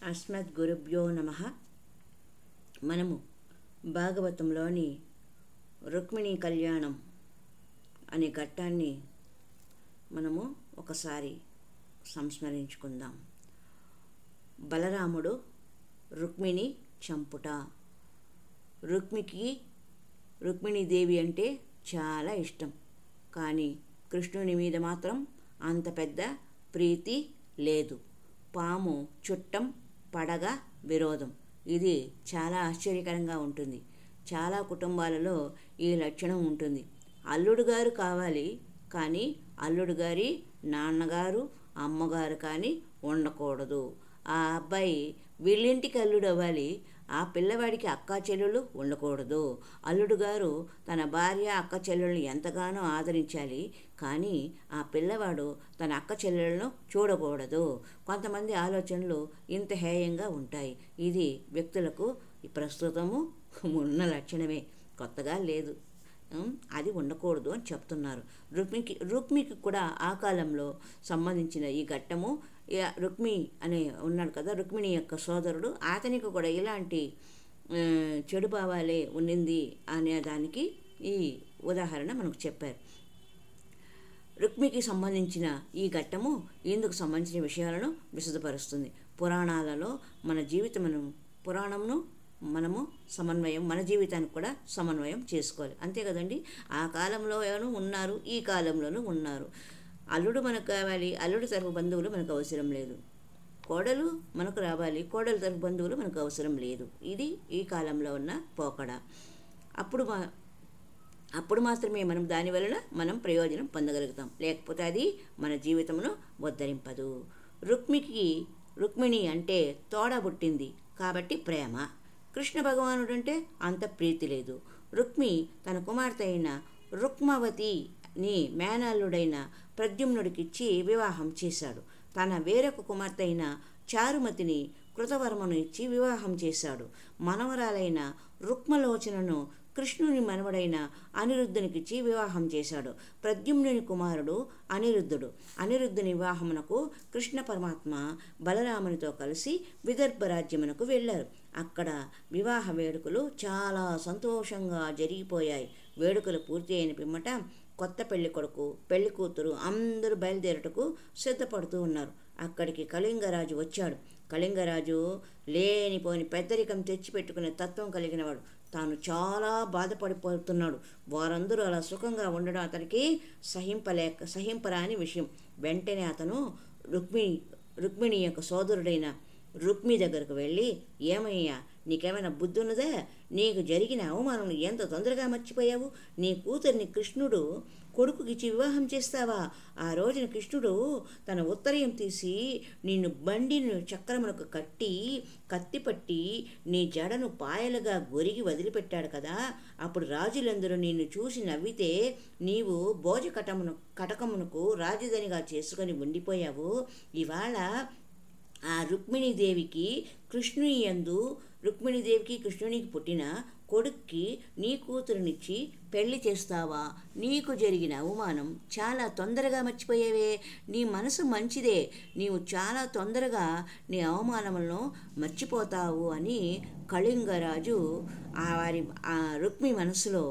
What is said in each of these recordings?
అస్మద్గురుభ్యో నమః. మనము భాగవతంలోని రుక్మిణీ కళ్యాణం అనే ఘట్టాన్ని మనము ఒకసారి సంస్మరించుకుందాం. బలరాముడు రుక్మిణి చంపుట. రుక్మిణీదేవి అంటే చాలా ఇష్టం, కానీ కృష్ణుని మీద మాత్రం అంత పెద్ద ప్రీతి లేదు. పాము చుట్టం, పడగ విరోధం. ఇది చాలా ఆశ్చర్యకరంగా ఉంటుంది. చాలా కుటుంబాలలో ఈ లక్షణం ఉంటుంది. అల్లుడు గారు కావాలి, కానీ అల్లుడు గారి నాన్నగారు అమ్మగారు కానీ ఉండకూడదు. ఆ అబ్బాయి వీళ్ళింటికి అల్లుడు అవ్వాలి, ఆ పిల్లవాడికి అక్క చెల్లెళ్ళు ఉండకూడదు. అల్లుడు గారు తన భార్య అక్క చెల్లెళ్ళని ఎంతగానో ఆదరించాలి, కానీ ఆ పిల్లవాడు తన అక్క చెల్లెళ్ళను చూడకూడదు. కొంతమంది ఆలోచనలు ఇంత హేయంగా ఉంటాయి. ఇది వ్యక్తులకు ప్రస్తుతము ఉన్న లక్షణమే, కొత్తగా లేదు. అది ఉండకూడదు అని చెప్తున్నారు. రుక్మికి కూడా ఆ కాలంలో సంబంధించిన ఈ ఘట్టము. రుక్మి అనే ఉన్నాడు కదా, రుక్మిణి యొక్క సోదరుడు, అతనికి కూడా ఇలాంటి చెడు భావాలే ఉన్నింది అనే దానికి ఈ ఉదాహరణ మనకు చెప్పారు. రుక్మికి సంబంధించిన ఈ ఘట్టము ఇందుకు సంబంధించిన విషయాలను విశదపరుస్తుంది. పురాణాలలో మన పురాణంను మనము సమన్వయం, మన జీవితానికి కూడా సమన్వయం చేసుకోవాలి. అంతే కదండి. ఆ కాలంలోనూ ఉన్నారు, ఈ కాలంలోనూ ఉన్నారు. అల్లుడు మనకు కావాలి, అల్లుడు తరపు బంధువులు మనకు అవసరం లేదు. కోడలు మనకు రావాలి, కోడలు తరపు బంధువులు మనకు అవసరం లేదు. ఇది ఈ కాలంలో ఉన్న పోకడ. అప్పుడు మాత్రమే మనం దాని వలన మనం ప్రయోజనం పొందగలుగుతాం, లేకపోతే అది మన జీవితమును ఉద్ధరింపదు. రుక్మిణి అంటే తోడబుట్టింది కాబట్టి ప్రేమ. కృష్ణ భగవానుడు అంటే అంత ప్రీతి లేదు. రుక్మి తన కుమార్తె అయిన రుక్మవతిని మేనల్లుడైన ప్రద్యుమ్నుడికిచ్చి వివాహం చేశాడు. తన వేరొక కుమార్తె అయిన చారుమతిని కృతవర్మను ఇచ్చి వివాహం చేశాడు. మనవరాలైన రుక్మలోచనను కృష్ణుని మనవడైన అనిరుద్ధునికిచ్చి వివాహం చేశాడు. ప్రద్యుమ్నుని కుమారుడు అనిరుద్ధుడు. అనిరుద్ధుని వివాహమునకు కృష్ణ పరమాత్మ బలరామునితో కలిసి విదర్భ రాజ్యమునకు వెళ్ళారు. అక్కడ వివాహ వేడుకలు చాలా సంతోషంగా జరిగిపోయాయి. వేడుకలు పూర్తి అయిన పిమ్మట కొత్త పెళ్లి కొడుకు, పెళ్లి కూతురు అందరూ బయలుదేరుటకు సిద్ధపడుతూ ఉన్నారు. అక్కడికి కళింగరాజు వచ్చాడు. కళింగరాజు లేనిపోని పెద్దరికం తెచ్చిపెట్టుకునే తత్వం కలిగినవాడు. తాను చాలా బాధపడిపోతున్నాడు. వారందరూ అలా సుఖంగా ఉండడం అతనికి సహింపరాని విషయం. వెంటనే అతను రుక్మిణి యొక్క సోదరుడైన రుక్మి దగ్గరకు వెళ్ళి, ఏమయ్యా, నీకేమైనా బుద్ధి ఉన్నదా? నీకు జరిగిన అవమానం ఎంత తొందరగా మర్చిపోయావు? నీ కూతురిని కృష్ణుడు కొడుకుకిచ్చి వివాహం చేస్తావా? ఆ రోజున కృష్ణుడు తన ఉత్తరీయం తీసి నిన్ను బండిని చక్రమునకు కట్టి కత్తిపట్టి నీ జడను పాయలుగా గొరిగి వదిలిపెట్టాడు కదా. అప్పుడు రాజులందరూ నిన్ను చూసి నవ్వితే నీవు కటకమునకు రాజధానిగా చేసుకొని ఉండిపోయావు. ఇవాళ ఆ రుక్మిణీదేవికి కృష్ణునికి పుట్టిన కొడుక్కి నీ కూతురునిచ్చి పెళ్లి చేస్తావా? నీకు జరిగిన అవమానం చాలా తొందరగా మర్చిపోయేవే. నీ మనసు మంచిదే, నీవు చాలా తొందరగా నీ అవమానములను మర్చిపోతావు అని కళింగరాజు ఆ రుక్మి మనసులో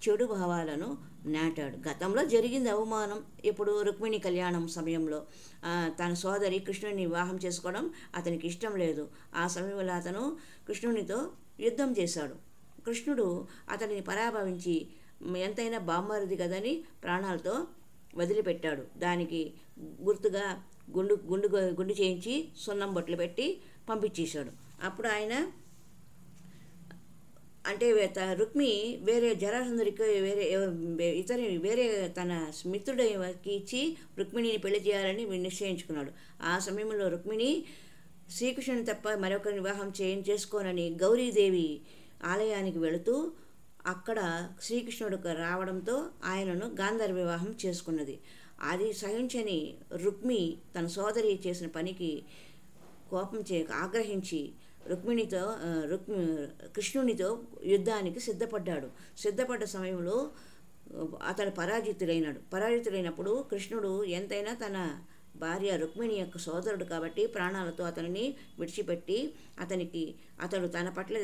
చెడు భావాలను నాటాడు. గతంలో జరిగింది అవమానం. ఇప్పుడు రుక్మిణి కళ్యాణం సమయంలో తన సోదరి కృష్ణుని వివాహం చేసుకోవడం అతనికి ఇష్టం లేదు. ఆ సమయంలో అతను కృష్ణునితో యుద్ధం చేశాడు. కృష్ణుడు అతనిని పరాభవించి ఎంతైనా బామ్మరిది కదని ప్రాణాలతో వదిలిపెట్టాడు. దానికి గుర్తుగా గుండు చేయించి సున్నం బొట్లు పెట్టి పంపించేశాడు. అప్పుడు ఆయన అంటే రుక్మి వేరే జరాసంధుడికి వేరే తన మిత్రుడికి ఇచ్చి రుక్మిణిని పెళ్లి చేయాలని నిశ్చయించుకున్నాడు. ఆ సమయంలో రుక్మిణి శ్రీకృష్ణుని తప్ప మరొకరిని వివాహం చేసుకోనని గౌరీదేవి ఆలయానికి వెళుతూ అక్కడ శ్రీకృష్ణుడు రావడంతో ఆయనను గాంధర్వ వివాహం చేసుకున్నది. అది సహించని రుక్మి తన సోదరి చేసిన పనికి ఆగ్రహించి కృష్ణునితో యుద్ధానికి సిద్ధపడ్డ సమయంలో అతడు పరాజితులైనప్పుడు కృష్ణుడు ఎంతైనా తన భార్య రుక్మిణి యొక్క సోదరుడు కాబట్టి ప్రాణాలతో అతనిని విడిచిపెట్టి అతడు తన పట్ల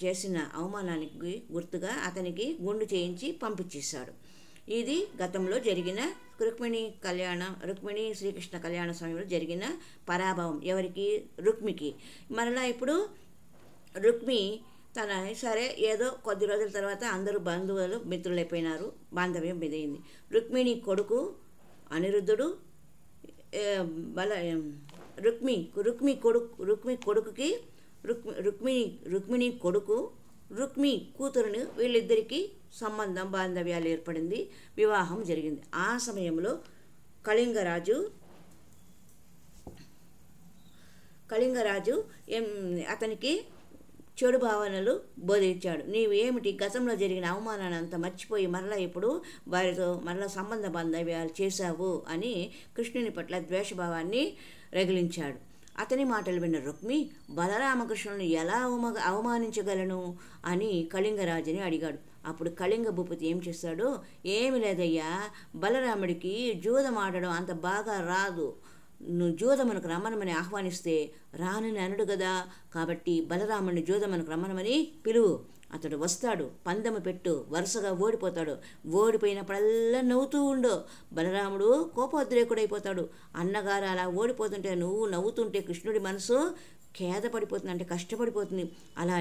చేసిన అవమానానికి గుర్తుగా అతనికి గుండు చేయించి పంపించేశాడు. ఇది గతంలో జరిగిన రుక్మిణి శ్రీకృష్ణ కళ్యాణ సమయంలో జరిగిన పరాభవం ఎవరికి? రుక్మికి. మరలా ఇప్పుడు రుక్మి సరే ఏదో కొద్ది రోజుల తర్వాత అందరూ బంధువులు మిత్రులైపోయినారు, బాంధవ్యం బిదైంది. రుక్మిణి కొడుకు అనిరుద్ధుడు రుక్మిణి కొడుకు రుక్మి కూతురుని వీళ్ళిద్దరికీ సంబంధం బాంధవ్యాలు ఏర్పడింది, వివాహం జరిగింది. ఆ సమయంలో కళింగరాజు అతనికి చెడు భావనలు బోధించాడు. నీవు ఏమిటి గతంలో జరిగిన అవమానాన్ని అంతా మర్చిపోయి మరలా ఇప్పుడు వారితో మరలా సంబంధ బాంధవ్యాలు చేశావు అని కృష్ణుని పట్ల ద్వేషభావాన్ని రగిలించాడు. అతని మాటలు విన్న రుక్మి బలరామకృష్ణుని ఎలా అవమానించగలను అని కళింగరాజుని అడిగాడు. అప్పుడు కళింగ భూపతి ఏం చేస్తాడు? ఏమి లేదయ్యా, బలరాముడికి జూదం ఆడడం అంత బాగా రాదు. నువ్వు జూదమునకు రమ్మనమని ఆహ్వానిస్తే రానని అనడు కదా, కాబట్టి బలరాముడిని జూదమునకు రమ్మనమని పిలువు. అతడు వస్తాడు, పందెము పెట్టు, వరుసగా ఓడిపోతాడు. ఓడిపోయినప్పుడల్లా నవ్వుతూ ఉండు. బలరాముడు కోపోద్రేకుడైపోతాడు. అన్నగారు అలా ఓడిపోతుంటే నువ్వు నవ్వుతుంటే కృష్ణుడి మనసు ఖేదపడిపోతుంది, అంటే కష్టపడిపోతుంది. అలా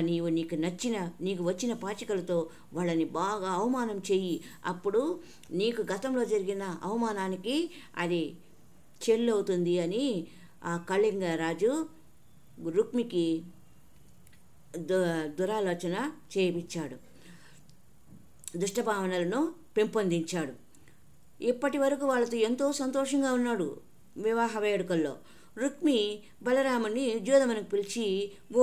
నీకు వచ్చిన పాచికలతో వాళ్ళని బాగా అవమానం చెయ్యి. అప్పుడు నీకు గతంలో జరిగిన అవమానానికి అది చెల్లవుతుంది అని ఆ కళింగరాజు రుక్మికి దురాలోచన చేయించాడు, దుష్టభావనలను పెంపొందించాడు. ఇప్పటి వరకు వాళ్ళతో ఎంతో సంతోషంగా ఉన్నాడు వివాహ వేడుకల్లో. రుక్మి బలరాముడిని జూదమునకు పిలిచి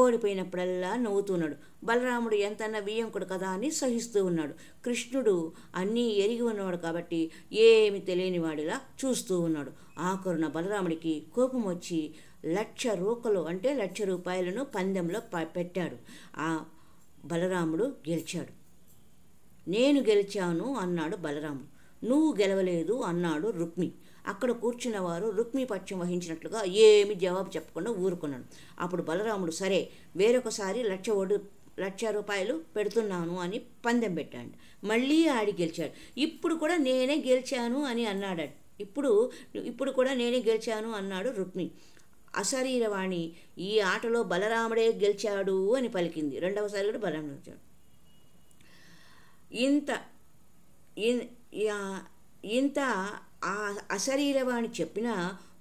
ఓడిపోయినప్పుడల్లా నవ్వుతున్నాడు. బలరాముడు ఎంతన్నా వియ్యంకుడు కదా అని సహిస్తూ ఉన్నాడు. కృష్ణుడు అన్నీ ఎరిగి ఉన్నవాడు కాబట్టి ఏమి తెలియనివాడిలా చూస్తూ ఉన్నాడు. ఆఖరున బలరాముడికి కోపం వచ్చి 1,00,000 రూకలు అంటే 1,00,000 రూపాయలను పందెంలో పెట్టాడు. ఆ బలరాముడు గెలిచాడు. నేను గెలిచాను అన్నాడు బలరాముడు. నువ్వు గెలవలేదు అన్నాడు రుక్మి. అక్కడ కూర్చున్న వారు రుక్మి పక్షం వహించినట్లుగా ఏమి జవాబు చెప్పకుండా ఊరుకున్నాడు. అప్పుడు బలరాముడు సరే వేరొకసారి 1,00,000 రూపాయలు పెడుతున్నాను అని పందెం పెట్టాడు. మళ్ళీ ఆడి గెలిచాడు. ఇప్పుడు కూడా నేనే గెలిచాను అని అన్నాడు. ఇప్పుడు కూడా నేనే గెలిచాను అన్నాడు రుక్మి. అశరీరవాణి ఈ ఆటలో బలరాముడే గెలిచాడు అని పలికింది. రెండవసారి కూడా బలరాముడు గెలిచాడు. ఇంత ఆ అశరీరవాణి చెప్పిన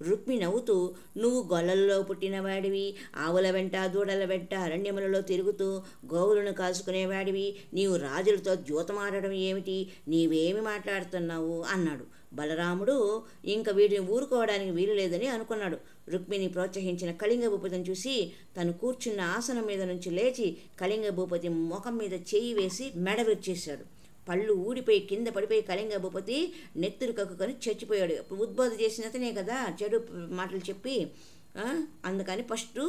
రుక్మి నవ్వుతూ నువ్వు గొల్లల్లో పుట్టినవాడివి, ఆవుల వెంట దూడల వెంట అరణ్యములలో తిరుగుతూ గోవులను కాసుకునేవాడివి, నీవు రాజులతో జూతమాడడం ఏమిటి, నీవేమి మాట్లాడుతున్నావు అన్నాడు. బలరాముడు ఇంక వీడిని ఊరుకోవడానికి వీలు లేదని అనుకున్నాడు. రుక్మిని ప్రోత్సహించిన కళింగ భూపతిని చూసి తను కూర్చున్న ఆసనం మీద నుంచి లేచి కళింగ భూపతి ముఖం మీద చేయి వేసి మెడ విరిచేశాడు. పళ్ళు ఊడిపోయి కింద పడిపోయి కళింగ భూపతి నెత్తురు కక్కుకొని చచ్చిపోయాడు. ఉద్బోధ చేసినతనే కదా చెడు మాటలు చెప్పి, అందుకని ఫస్ట్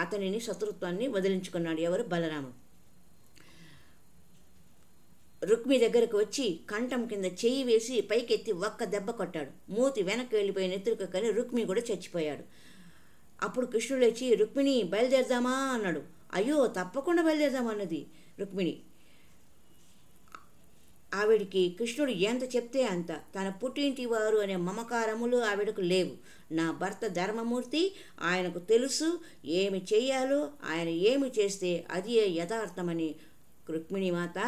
అతనిని శత్రుత్వాన్ని వదిలించుకున్నాడు. ఎవరు? బలరాముడు. రుక్మి దగ్గరకు వచ్చి కంఠం కింద చెయ్యి వేసి పైకెత్తి ఒక్క దెబ్బ కొట్టాడు. మూతి వెనక్కి వెళ్ళిపోయి నెత్తురు కక్కని రుక్మి కూడా చచ్చిపోయాడు. అప్పుడు కృష్ణుడు లేచి రుక్మిణి బయలుదేరదామా అన్నాడు. అయ్యో తప్పకుండా బయలుదేరదామన్నది రుక్మిణి. ఆవిడికి కృష్ణుడు ఎంత చెప్తే అంత. తన పుట్టింటి వారు అనే మమకారములు ఆవిడకు లేవు. నా భర్త ధర్మమూర్తి, ఆయనకు తెలుసు ఏమి చెయ్యాలో, ఆయన ఏమి చేస్తే అది యథార్థమని రుక్మిణి మాత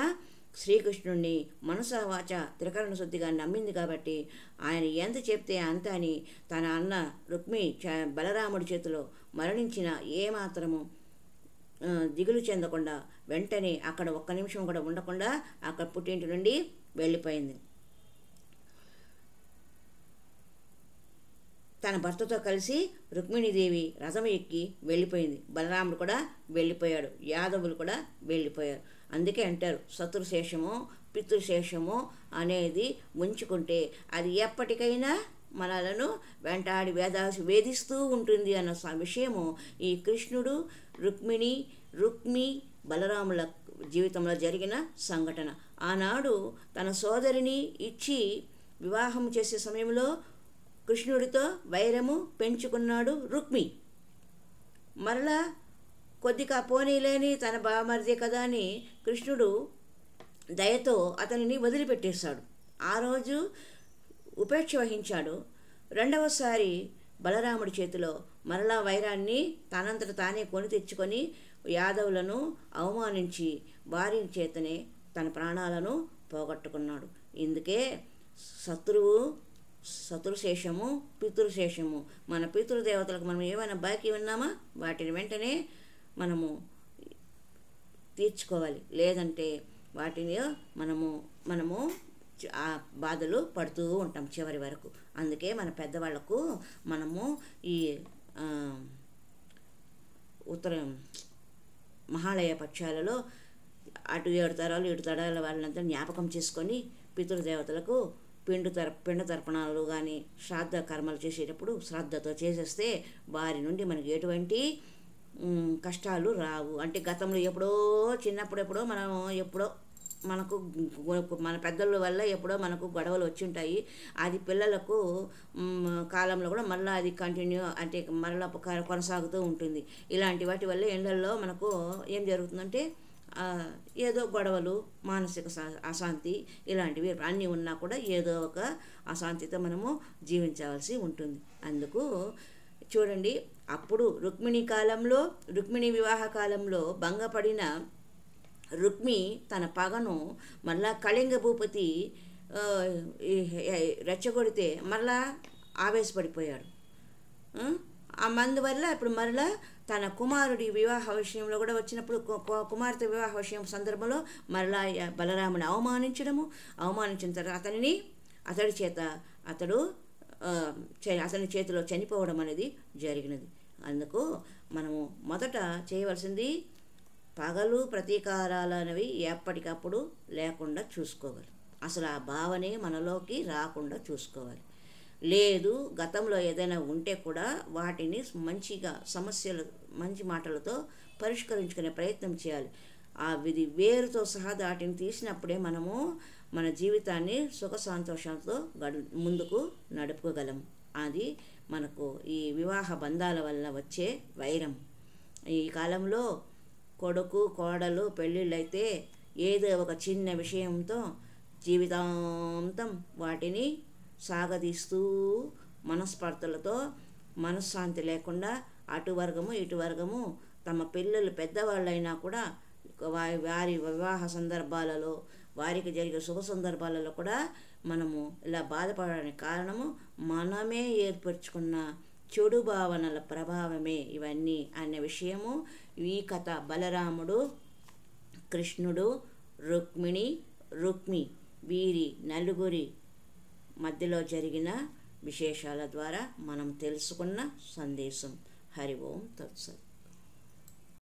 శ్రీకృష్ణుడిని మనసా వాచ త్రికరణ శుద్ధిగా నమ్మింది కాబట్టి ఆయన ఎంత చెప్తే అంత అని తన అన్న రుక్మి బలరాముడి చేతిలో మరణించిన ఏమాత్రము దిగులు చెందకుండా వెంటనే అక్కడ ఒక్క నిమిషం కూడా ఉండకుండా అక్కడ పుట్టింటి నుండి వెళ్ళిపోయింది. తన భర్తతో కలిసి రుక్మిణీదేవి రథం ఎక్కి వెళ్ళిపోయింది. బలరాముడు కూడా వెళ్ళిపోయాడు. యాదవులు కూడా వెళ్ళిపోయారు. అందుకే అంటారు శత్రుశేషము పితృశేషము అనేది ఉంచుకుంటే అది ఎప్పటికైనా మనలను వెంటాడి వేధిస్తూ ఉంటుంది అన్న విషయము ఈ కృష్ణుడు రుక్మి బలరాముల జీవితంలో జరిగిన సంఘటన. ఆనాడు తన సోదరిని ఇచ్చి వివాహం చేసే సమయంలో కృష్ణుడితో వైరము పెంచుకున్నాడు రుక్మి. మరలా కొద్దిగా పోనీలేని తన బామర్ది కదా అని కృష్ణుడు దయతో అతనిని వదిలిపెట్టేశాడు. ఆ రోజు ఉపేక్ష వహించాడు. రెండవసారి బలరాముడి చేతిలో మరలా వైరాన్ని తనంతట తానే కొని తెచ్చుకొని యాదవులను అవమానించి భార్య చేతనే తన ప్రాణాలను పోగొట్టుకున్నాడు. ఇందుకే శత్రుశేషము పితృశేషము. మన పితృదేవతలకు మనం ఏమైనా బాకీ ఉన్నామా వాటిని వెంటనే తీర్చుకోవాలి. లేదంటే వాటిని మనము ఆ బాధలు పడుతూ ఉంటాం చివరి వరకు. అందుకే మన పెద్దవాళ్లకు మనము ఈ మహాలయ పక్షాలలో అటు 7 తరాలు 7 తరాల వాళ్ళంతా జ్ఞాపకం చేసుకొని పితృదేవతలకు పిండ తర్పణాలు కానీ శ్రాద్ధ కర్మలు చేసేటప్పుడు శ్రద్ధతో చేసేస్తే వారి నుండి మనకి ఎటువంటి కష్టాలు రావు. అంటే గతంలో చిన్నప్పుడెప్పుడో మనకు మన పెద్దల వల్ల ఎప్పుడో మనకు గొడవలు వచ్చి ఉంటాయి. అది పిల్లలకు కాలంలో కూడా మళ్ళీ అది కంటిన్యూ అంటే మళ్ళీ కొనసాగుతూ ఉంటుంది. ఇలాంటి వాటి వల్ల ఎండల్లో మనకు ఏం జరుగుతుందంటే ఏదో గొడవలు, మానసిక అశాంతి ఇలాంటివి అన్నీ ఉన్నా కూడా ఏదో ఒక అశాంతితో మనము జీవించవలసి ఉంటుంది. అందుకు చూడండి, అప్పుడు రుక్మిణి వివాహ కాలంలో భంగపడిన రుక్మి తన పగను మళ్ళా కళింగ భూపతి రెచ్చగొడితే మళ్ళా ఆవేశపడిపోయాడు. అందువల్ల ఇప్పుడు మరలా తన కుమారుడి వివాహ విషయంలో కూడా వచ్చినప్పుడు కుమార్తె వివాహ విషయం సందర్భంలో మరలా బలరాముని అవమానించిన తర్వాత అతని చేతిలో చనిపోవడం అనేది జరిగినది. అందుకు మనము మొదట చేయవలసింది పగలు ప్రతీకారాలు అనేవి ఎప్పటికప్పుడు లేకుండా చూసుకోవాలి. అసలు ఆ భావనే మనలోకి రాకుండా చూసుకోవాలి. లేదు గతంలో ఏదైనా ఉంటే కూడా వాటిని మంచిగా సమస్యలు మంచి మాటలతో పరిష్కరించుకునే ప్రయత్నం చేయాలి. ఆ విధి వేరుతో సహా వాటిని తీసినప్పుడే మనము మన జీవితాన్ని సుఖ సంతోషాలతో ముందుకు నడుపుకోగలం. అది మనకు ఈ వివాహ బంధాల వల్ల వచ్చే వైరం. ఈ కాలంలో కొడుకు కోడలు పెళ్ళిళ్ళైతే ఏదో ఒక చిన్న విషయంతో జీవితాంతం వాటిని సాగదీస్తూ మనస్పర్ధలతో మనశ్శాంతి లేకుండా అటు వర్గము ఇటు వర్గము తమ పిల్లలు పెద్దవాళ్ళైనా కూడా వారి వివాహ సందర్భాలలో వారికి జరిగే శుభ సందర్భాలలో కూడా మనము ఇలా బాధపడడానికి కారణము మనమే ఏర్పరచుకున్న చెడు భావనల ప్రభావమే ఇవన్నీ అనే విషయము ఈ కథ బలరాముడు, కృష్ణుడు, రుక్మి వీరి నలుగురి మధ్యలో జరిగిన విశేషాల ద్వారా మనం తెలుసుకున్న సందేశం. హరి ఓం తత్సత్.